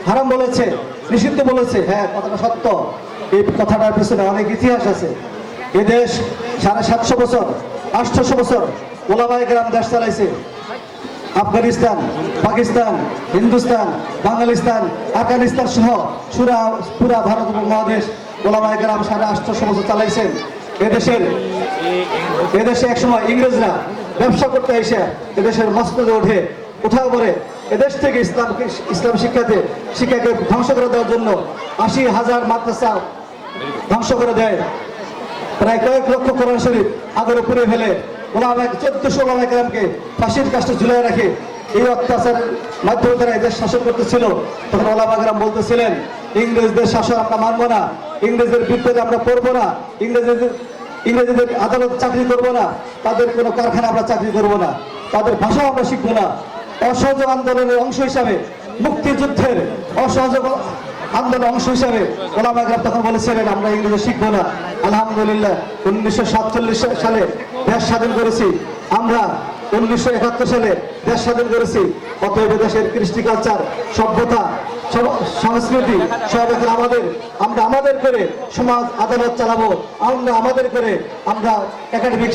হারাম বলেছে, নিষিদ্ধ বলেছে। হ্যাঁ, কথাটা সত্য। এই কথাটার পেছনে অনেক ইতিহাস আছে। এদেশ 750 বছর 800 বছর ওলামায়ে কেরাম দেশ চালাইছে। আফগানিস্তান, পাকিস্তান, হিন্দুস্তান, বাঙালিস্তান, আফগানিস্তান সহ পুরা ভারত উপমহাদেশ ওলামায়ে কেরাম 850 বছর চালাইছেন। এদেশে একসময় ইংরেজরা ব্যবসা করতে এসে এদেশের মসনদে উঠাও করে এদেশ থেকে ইসলাম শিক্ষাকে ধ্বংস করে দেওয়ার জন্য 80,000 মাদ্রাসা ধ্বংস করে দেয়। প্রায় কয়েক লক্ষ কোরআন শরীফ আগের উপরে ফেলে 1400 ওলামায়ে কেরামকে ফাঁসির কাস্টে ঝুলিয়ে রাখে। এই অত্যাচারের মাধ্যমে তারা এদেশ শাসন করতেছিল। তখন ওলামায়ে কেরাম বলতেছিলেন, ইংরেজদের শাসন আমরা মানবো না, ইংরেজদের বিরুদ্ধে আমরা পড়বো না, ইংরেজদের আদালত চাকরি করবো না, তাদের কোনো কারখানা আমরা চাকরি করবো না, তাদের ভাষাও আমরা শিখবো না। অসহযোগ আন্দোলনের অংশ হিসাবে, মুক্তিযুদ্ধের অসহযোগ আন্দোলনের অংশ হিসাবে ওলামায়ে কেরাম তখন বলেছিলেন আমরা ইংরেজি শিখবো না। আলহামদুলিল্লাহ 1947 সালে দেশ স্বাধীন করেছি আমরা, 1971 সালে দেশ স্বাধীন করেছি। অতএব দেশের কৃষ্টি কালচার, সভ্যতা, সংস্কৃতি সব এখন আমরা আমাদের করে সমাজ আদালত চালাবো, আমরা আমাদের করে আমরা একাডেমিক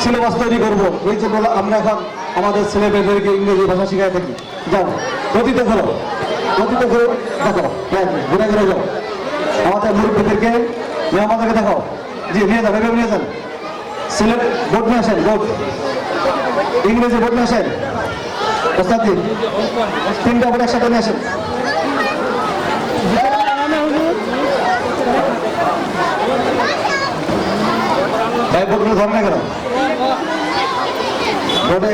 সিলেবাস তৈরি করবো। এই জন্য আমরা এখন আমাদের ছেলে মেয়েদেরকে ইংরেজি ভাষা শিখাই থাকি। যাও গতিতে করো, গতিতে করে দেখো, ঘুরে ঘুরে যাও। আমাদের মুরব্বীদেরকে আমাদেরকে দেখো, জি নিয়ে যান, এভাবে নিয়ে যান। সিলেট বোর্ড নিয়ে আসেন, বোর্ড ইংরেজি বোর্ড নিয়ে আসেন। ওস্তাদ জি 3টা বোর্ড একসাথে নিয়ে আসেন। ভাই বোর্ডগুলো ধরে না কেন? বোর্ডে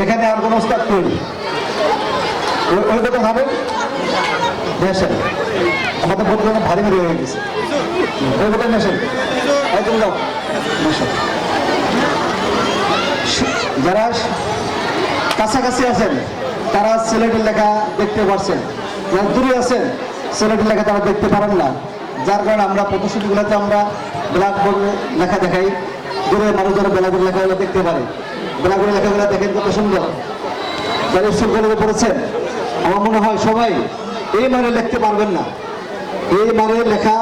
এখানে আর কোনো ওস্তাদ তৈরি ওই কথা ভাবেন আসেন। আমাদের বোর্ডগুলো ভারী ভারী হয়ে গেছে। ওই বোর্ডে নিয়ে আসেন, একদম যাও। যারা কাছাকাছি আছেন তারা সিলেটের লেখা দেখতে পারছেন, যারা দূরে আছেন সিলেটের লেখা তারা দেখতে পারেন না। যার কারণে আমরা প্রদর্শনীগুলোতে আমরা ব্ল্যাকবোর্ডে লেখা দেখাই, দূরে মানুষ যারা ব্ল্যাকবোর্ড লেখাগুলো দেখতে পারে। ব্ল্যাকবোর্ডের লেখাগুলো দেখেন কত সুন্দর। যারা স্কুল কলেজে পড়েছেন আমার মনে হয় সবাই এই মানে লিখতে পারবেন না। এই মানে লেখা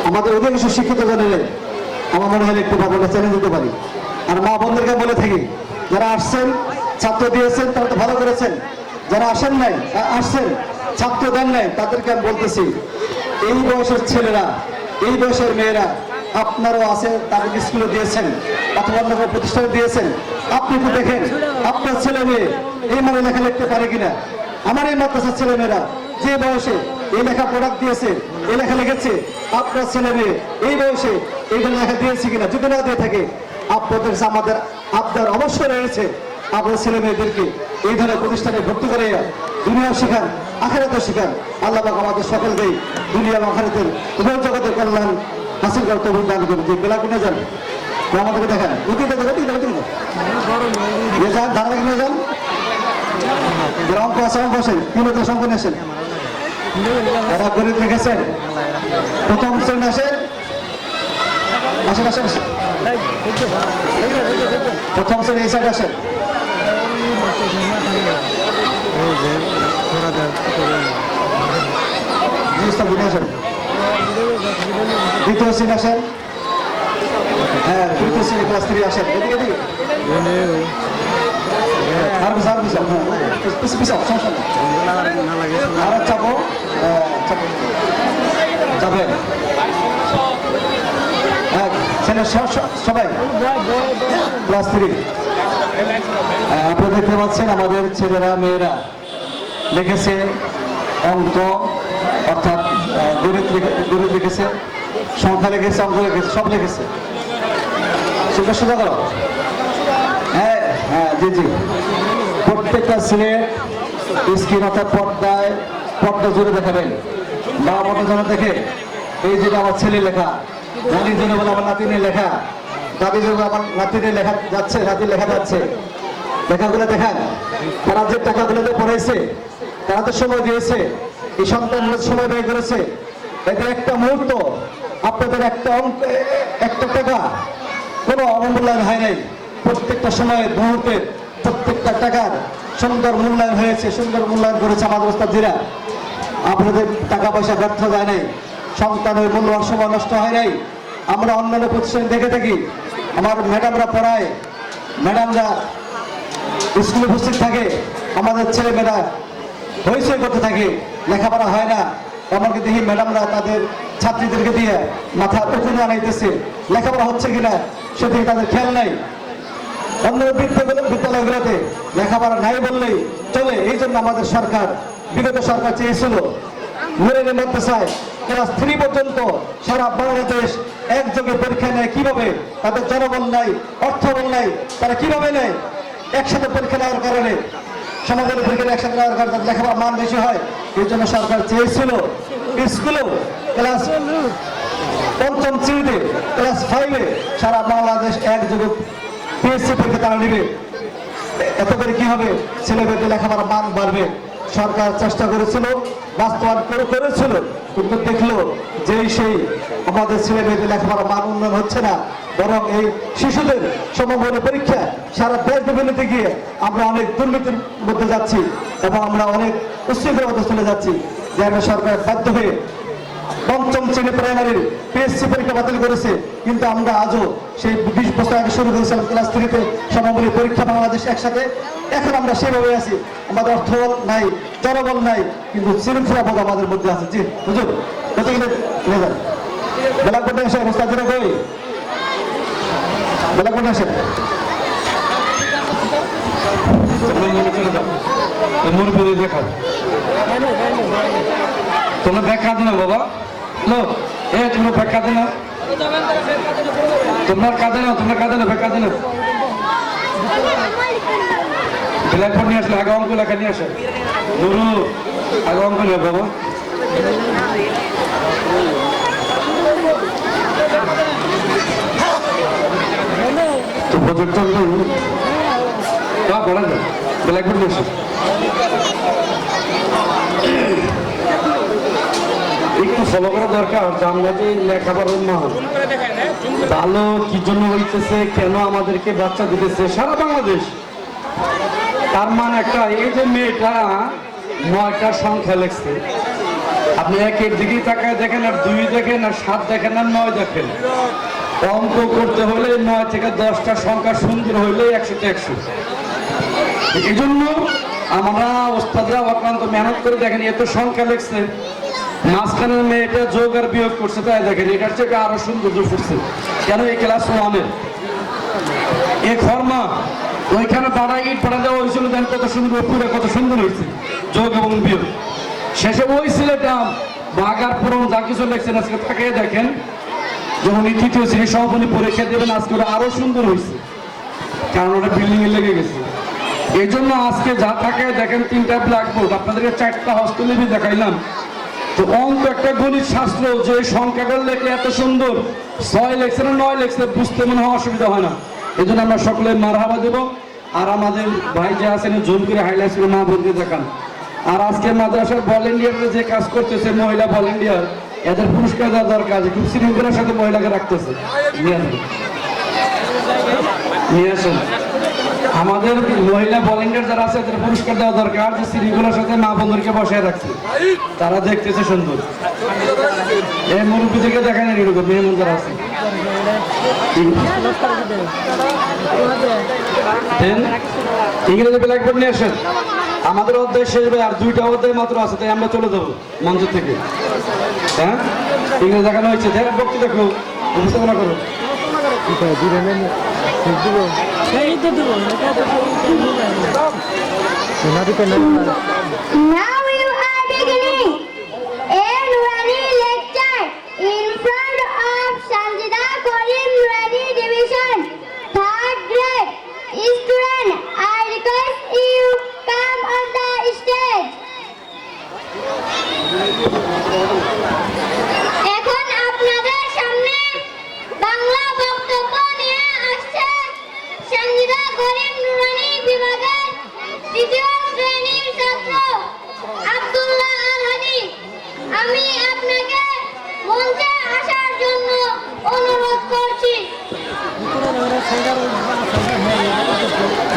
আমাদের অধিকাংশ শিক্ষিত জনেরা আমার মনে হয় লিখতে পারবেন না, চ্যালেঞ্জ দিতে পারি। আর মা বোনদেরকে বলে থাকি, যারা আসছেন ছাত্র দিয়েছেন তারা তো ভালো করেছেন, যারা আসেন নাই আসছেন ছাত্র দেন নাই তাদেরকে আমি বলতেছি, এই বয়সের ছেলেরা, এই বয়সের মেয়েরা আপনারও আছে, তাদেরকে স্কুলে দিয়েছেন অথবা অন্য কোনো প্রতিষ্ঠানে দিয়েছেন। আপনি তো দেখেন আপনার ছেলে মেয়ে এই মানে লেখা লিখতে পারে কিনা। আমার এই মাদ্রাসার ছেলে মেয়েরা যে বয়সে এই লেখা প্রোডাক্ট দিয়েছে, এই লেখা লিখেছে, আপনার ছেলে মেয়ে এই বয়সে এইটা লেখা দিয়েছে কিনা। যদি না দিয়ে থাকে আপনাদের আমাদের আপনার অবশ্যই রয়েছে আপনার ছেলে মেয়েদেরকে এই ধরনের প্রতিষ্ঠানে ভর্তি করে দুনিয়া শেখান, আখিরাতেও শেখান। আল্লাহ পাক আমাদের সকলকেই দুনিয়া এবং আখিরাতের উভয় জগতের কল্যাণ হাসিল করতে দান করুন। যে বেলা কিনে যান আমাদেরকে দেখান, যান ধারাবাহিক নিয়ে যান। অঙ্ক আছে, অঙ্ক আসেন, 3 অঙ্ক নিয়ে আসেন। এরা গরিব লিখেছেন, প্রথম শ্রেণী আসেন, আসেন আসেন আসেন, প্রথম শ্রেণী এই সাইড আসেন। দ্বিতীয় শ্রেণী আসেন, হ্যাঁ তৃতীয় শ্রেণী ক্লাস 3 আসেন। এদিকে এদিকে আর পিছাও সমস্যা নেই, আর চাপো যাবেন। হ্যাঁ ছেলে সবাই ক্লাস 3 আপনারা দেখতে পাচ্ছেন আমাদের ছেলেরা মেয়েরা লিখেছে অঙ্ক, অর্থাৎ গণিত লিখেছে, সংখ্যা লিখেছে, অঙ্ক লিখেছে, সব লিখেছে। সেটা সোজা করো। হ্যাঁ হ্যাঁ জি জি, প্রত্যেকটা সিলেট স্ক্রিন অর্থাৎ পর্দা জুড়ে দেখাবেন। বাবা মতো যেন দেখে এই যেটা আমার ছেলে লেখা, নানির জন্য বলে আমার নাতিনের লেখা, দাদির জন্য আমার নাতিনের লেখা যাচ্ছে, নাতির লেখা যাচ্ছে। লেখাগুলো দেখান। তারা যে টাকাগুলোতে পড়াইছে, তারা তো সময় দিয়েছে, এই সন্তানগুলো সময় ব্যয় করেছে। এদের একটা মুহূর্ত আপনাদের একটা টাকা কোনো অবমূল্যায়ন হয় নাই। প্রত্যেকটা সময়ের মুহূর্তের প্রত্যেকটা টাকার সুন্দর মূল্যায়ন হয়েছে, সুন্দর মূল্যায়ন করেছে আমাদের ওস্তাদজিরা। আপনাদের টাকা পয়সা ব্যর্থ যায় নাই, সন্তানের মূল্যবান সময় নষ্ট হয় নাই। আমরা অন্যান্য প্রতিষ্ঠানে দেখে থাকি, আমার ম্যাডামরা পড়ায়, ম্যাডামরা স্কুলে উপস্থিত থাকে, আমাদের ছেলেমেয়েরা হইচই করতে থাকে, লেখাপড়া হয় না। এমনকি দেখি ম্যাডামরা তাদের ছাত্রীদেরকে দিয়ে মাথা উঁচু আনাইতেছে, লেখাপড়া হচ্ছে কিনা সেদিকে তাদের খেয়াল নাই। অন্য বিদ্যালয়গুলোতে লেখাপড়া নাই বললেই চলে। এই জন্য আমাদের সরকার, বিগত সরকার চেয়েছিল নুরানি মাদ্রাসায় ক্লাস 3 পর্যন্ত সারা বাংলাদেশ একযোগে পরীক্ষা নেয়। কিভাবে? তাদের জনবল নাই, অর্থবল নাই, তারা কিভাবে নেয়? একসাথে পরীক্ষা নেওয়ার কারণে, সমাজের পরীক্ষা একসাথে নেওয়ার কারণে তাদের লেখাপড়ার মান বেশি হয়। এই জন্য সরকার চেয়েছিল স্কুলেও ক্লাস 5ম শ্রেণীতে, ক্লাস 5-এ সারা বাংলাদেশ একযোগে পিএসসি পরীক্ষা তারা নেবে। এত করে কি হবে? ছেলেমেয়েদের লেখাপড়ার মান বাড়বে। সরকার চেষ্টা করেছিল, বাস্তবায়ন করেছিল, কিন্তু দেখলো যে সেই আমাদের ছেলেমেয়েদের লেখাপড়ার মান উন্নয়ন হচ্ছে না, বরং এই শিশুদের সমবয়নী পরীক্ষা সারা দেশ বিভিন্নতে গিয়ে আমরা অনেক দুর্নীতির মধ্যে যাচ্ছি এবং আমরা অনেক উচ্ছৃঙ্খলার মধ্যে চলে যাচ্ছি। যার সরকার বাধ্য হয়ে 5ম শ্রেণী প্রাইমারির পিএসসি পরীক্ষা বাতিল করেছে। কিন্তু আমরা আজও সেই 20 বছর আগে শুরু করেছিলাম ক্লাস 3-তে সমবয়নী পরীক্ষা বাংলাদেশ একসাথে। এখন আমরা সেভাবে আছি, আমাদের অর্থবল নাই, জনবল নাই, কিন্তু শৃঙ্খলাবোধ আমাদের মধ্যে আছে। জি হুজুর, কতগুলো বেলা করতে আসে মুস্তাফিরা কই বেলা করতে আসে দেখা তোমরা ব্যাখ্যা দিও না বাবা, লো এ তোমরা ব্যাখ্যা দিও না, তোমরা কাঁদে না, তোমরা কাঁদে না, ব্যাখ্যা দিও না। ব্ল্যাকবোর্ড নিয়ে আসলে আগে অঙ্ক লেখা নিয়ে আসে, নুরু আগে অঙ্ক নিয়ে বাবা। তো প্রজেক্টর পড়া যায়, ব্ল্যাকবোর্ড নিয়ে আসে। একটু ফলো করা দরকার যে আমরা যে লেখাপড়ার মান ভালো কি জন্য হইতেছে, কেন আমাদেরকে বাচ্চা দিতেছে সারা বাংলাদেশ। তার মানে একটা, এই যে মেয়েটা 9টা সংখ্যা লেখছে, আপনি 1-এর দিকেই তাকায় দেখেন, আর 2 দেখেন, আর 7 দেখেন, আর 9 দেখেন। অঙ্ক করতে হলে 9 থেকে 10টা সংখ্যা সুন্দর হইলে 100-তে 100। এই জন্য আমরা ওস্তাদরা অক্লান্ত মেহনত করে দেখেন, এত সংখ্যা লেখছে, মাঝখানের মেয়েটা যোগ আর বিয়োগ করছে, তাই দেখেন এটার থেকে আরো সৌন্দর্য ফুটছে। কেন? এই ক্লাস 1-এর এ খরমা ওইখানে বাড়া ইট পাড়া দেওয়া হয়েছিল, দেন কত সুন্দর পুরো, কত সুন্দর হয়েছে যোগ এবং বিয়োগ। শেষে ওই ছেলেটা বাগার পুরন যা কিছু লেখছেন আজকে তাকে দেখেন, যখন এই 3য় শ্রেণী সমাপনী পরীক্ষা দেবেন আজকে ওরা আরো সুন্দর হয়েছে, কারণ ওটা বিল্ডিং এ লেগে গেছে। এই জন্য আজকে যা থাকে দেখেন 3টা ব্ল্যাকবোর্ড, আপনাদেরকে 4টা হস্তলিপি দেখাইলাম। তো অঙ্ক একটা গণিত শাস্ত্র, যে সংখ্যাটা লেখে এত সুন্দর, 6 লেখছে না 9 লেখছে বুঝতে মনে হয় অসুবিধা হয় না। এই জন্য আমরা সকলে মারহাবা দেব। আর আমাদের ভাই যে আছেন জুম করে হাইলাইট করে মা বোনকে দেখান। আর আজকে মাদ্রাসার ভলেন্টিয়াররা যে কাজ করতেছে, মহিলা ভলেন্টিয়ার, এদের পুরস্কার দেওয়া দরকার। খুব শৃঙ্খলার সাথে মহিলাকে রাখতেছে, নিয়ে আসেন। আমাদের মহিলা ভলেন্টিয়ার যারা আছে এদের পুরস্কার দেওয়া দরকার, যে শৃঙ্খলার সাথে মা বোনদেরকে বসায় রাখছে, তারা দেখতেছে সুন্দর। এই মুরব্বী থেকে দেখেন এরকম মেহমান যারা আছে। ইংরেজি ব্ল্যাকবোর্ড নিয়ে আসেন। আমাদের অধ্যায় শেষ ভাই, আর 2টা অধ্যায় মাত্র আছে, তাই আমরা চলে যাবো মঞ্চ থেকে। হ্যাঁ, ইংরেজি দেখানো হয়েছে, বক্তৃতা দেখো, উপস্থাপনা করো। Now